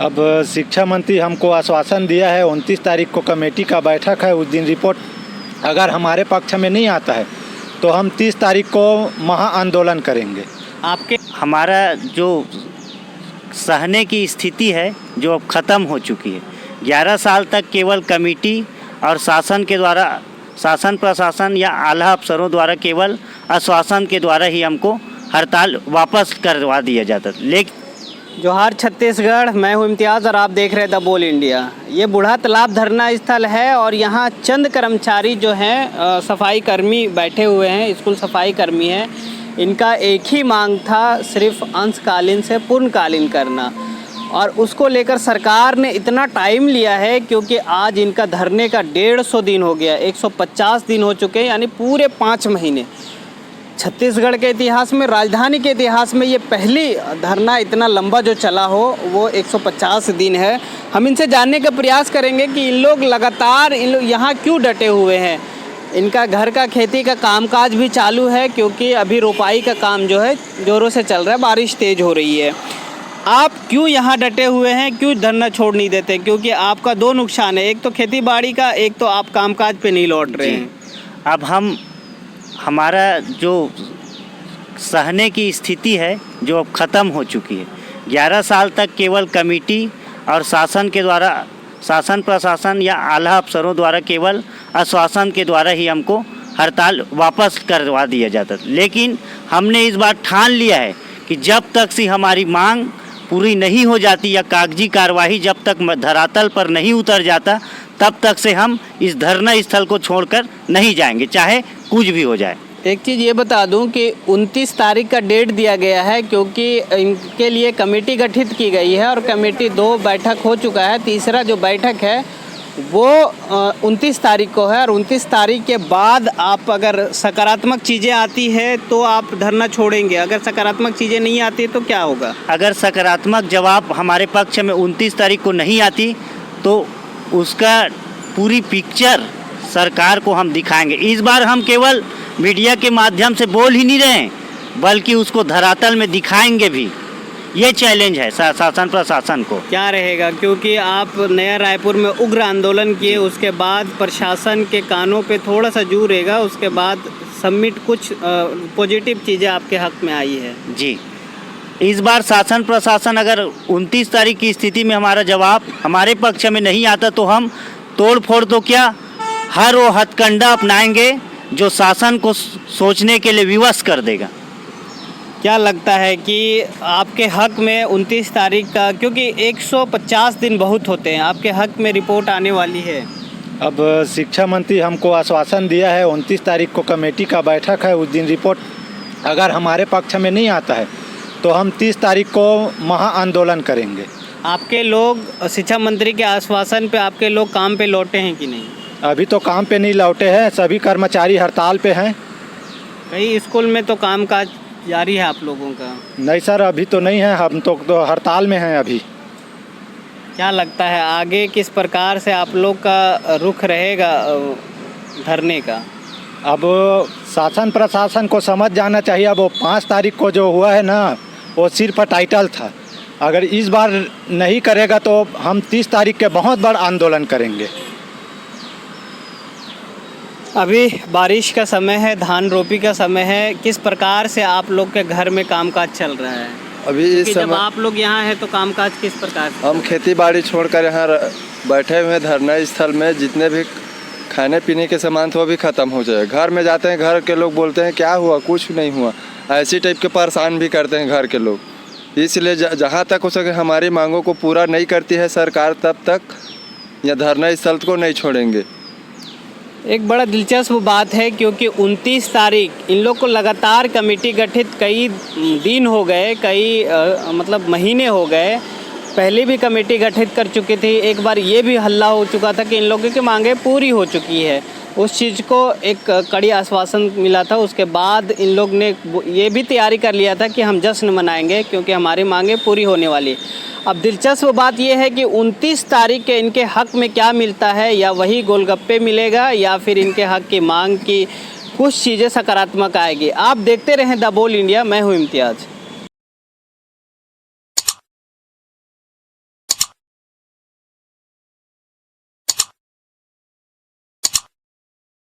अब शिक्षा मंत्री हमको आश्वासन दिया है 29 तारीख को कमेटी का बैठक है। उस दिन रिपोर्ट अगर हमारे पक्ष में नहीं आता है तो हम 30 तारीख को महा आंदोलन करेंगे। आपके हमारा जो सहने की स्थिति है जो अब ख़त्म हो चुकी है। 11 साल तक केवल कमेटी और शासन के द्वारा, शासन प्रशासन या आला अफसरों द्वारा केवल आश्वासन के द्वारा ही हमको हड़ताल वापस करवा दिया जाता। लेकिन जोहार छत्तीसगढ़, मैं हूं इम्तियाज़ और आप देख रहे हैं द बोल इंडिया। ये बूढ़ा तालाब धरना स्थल है और यहाँ चंद कर्मचारी जो हैं सफाई कर्मी बैठे हुए हैं, स्कूल सफाई कर्मी हैं। इनका एक ही मांग था, सिर्फ अंशकालीन से पूर्णकालीन करना, और उसको लेकर सरकार ने इतना टाइम लिया है क्योंकि आज इनका धरने का 150 दिन हो गया, 150 दिन हो चुके हैं, यानी पूरे 5 महीने। छत्तीसगढ़ के इतिहास में, राजधानी के इतिहास में ये पहली धरना इतना लंबा जो चला हो वो 150 दिन है। हम इनसे जानने का प्रयास करेंगे कि इन लोग लगातार यहाँ क्यों डटे हुए हैं। इनका घर का खेती का कामकाज भी चालू है क्योंकि अभी रोपाई का काम जो है ज़ोरों से चल रहा है, बारिश तेज़ हो रही है। आप क्यों यहाँ डटे हुए हैं, क्यों धरना छोड़ नहीं देते? क्योंकि आपका 2 नुकसान है, एक तो खेती बाड़ी का, एक तो आप कामकाज पे नहीं लौट रहे हैं। अब हमारा जो सहने की स्थिति है जो अब ख़त्म हो चुकी है। 11 साल तक केवल कमेटी और शासन के द्वारा, शासन प्रशासन या आला अफसरों द्वारा केवल आश्वासन के द्वारा ही हमको हड़ताल वापस करवा दिया जाता। लेकिन हमने इस बार ठान लिया है कि जब तक से हमारी मांग पूरी नहीं हो जाती या कागजी कार्यवाही जब तक धरातल पर नहीं उतर जाता तब तक से हम इस धरना स्थल को छोड़कर नहीं जाएंगे, चाहे कुछ भी हो जाए। एक चीज़ ये बता दूं कि 29 तारीख का डेट दिया गया है क्योंकि इनके लिए कमेटी गठित की गई है और कमेटी 2 बैठक हो चुका है। तीसरा जो बैठक है वो 29 तारीख को है और 29 तारीख के बाद आप अगर सकारात्मक चीज़ें आती है तो आप धरना छोड़ेंगे, अगर सकारात्मक चीज़ें नहीं आती तो क्या होगा? अगर सकारात्मक जवाब हमारे पक्ष में 29 तारीख को नहीं आती तो उसका पूरी पिक्चर सरकार को हम दिखाएंगे। इस बार हम केवल मीडिया के माध्यम से बोल ही नहीं रहे हैं बल्कि उसको धरातल में दिखाएंगे भी। ये चैलेंज है शासन प्रशासन को। क्या रहेगा, क्योंकि आप नया रायपुर में उग्र आंदोलन किए, उसके बाद प्रशासन के कानों पे थोड़ा सा जू रहेगा, उसके बाद सबमिट कुछ पॉजिटिव चीज़ें आपके हक में आई है। जी, इस बार शासन प्रशासन अगर 29 तारीख की स्थिति में हमारा जवाब हमारे पक्ष में नहीं आता तो हम तोड़ फोड़ तो क्या, हर वो हथकंडा अपनाएंगे जो शासन को सोचने के लिए विवश कर देगा। क्या लगता है कि आपके हक में 29 तारीख का, क्योंकि 150 दिन बहुत होते हैं, आपके हक में रिपोर्ट आने वाली है? अब शिक्षा मंत्री हमको आश्वासन दिया है 29 तारीख को कमेटी का बैठक है। उस दिन रिपोर्ट अगर हमारे पक्ष में नहीं आता है तो हम 30 तारीख को महा आंदोलन करेंगे। आपके लोग शिक्षा मंत्री के आश्वासन पे आपके लोग काम पे लौटे हैं कि नहीं? अभी तो काम पे नहीं लौटे हैं, सभी कर्मचारी हड़ताल पे हैं। कई स्कूल में तो कामकाज जारी है आप लोगों का? नहीं सर, अभी तो नहीं है, हम तो हड़ताल में हैं अभी। क्या लगता है आगे किस प्रकार से आप लोग का रुख रहेगा धरने का? अब शासन प्रशासन को समझ जाना चाहिए। अब वो 5 तारीख को जो हुआ है ना वो सिर्फ टाइटल था। अगर इस बार नहीं करेगा तो हम 30 तारीख के बहुत बड़ा आंदोलन करेंगे। अभी बारिश का समय है, धान रोपी का समय है, किस प्रकार से आप लोग के घर में कामकाज चल रहा है? अभी इस समय जब आप लोग यहाँ हैं तो कामकाज किस प्रकार से? हम खेती बाड़ी छोड़कर यहाँ बैठे हुए हैं धरना स्थल में। जितने भी खाने पीने के सामान थे वो भी ख़त्म हो जाए। घर में जाते हैं, घर के लोग बोलते हैं क्या हुआ, कुछ नहीं हुआ, ऐसी टाइप के परेशान भी करते हैं घर के लोग। इसलिए जहाँ तक हो सके हमारी मांगों को पूरा नहीं करती है सरकार तब तक यह धरना स्थल को नहीं छोड़ेंगे। एक बड़ा दिलचस्प बात है क्योंकि 29 तारीख इन लोग को लगातार कमेटी गठित कई दिन हो गए, कई मतलब महीने हो गए। पहले भी कमेटी गठित कर चुकी थी, एक बार ये भी हल्ला हो चुका था कि इन लोगों की मांगें पूरी हो चुकी है। उस चीज़ को एक कड़ी आश्वासन मिला था। उसके बाद इन लोग ने ये भी तैयारी कर लिया था कि हम जश्न मनाएंगे क्योंकि हमारी मांगें पूरी होने वाली। अब दिलचस्प बात यह है कि 29 तारीख के इनके हक में क्या मिलता है, या वही गोलगप्पे मिलेगा या फिर इनके हक की मांग की कुछ चीज़ें सकारात्मक आएगी। आप देखते रहें द बोल इंडिया, मैं हूँ इम्तियाज़।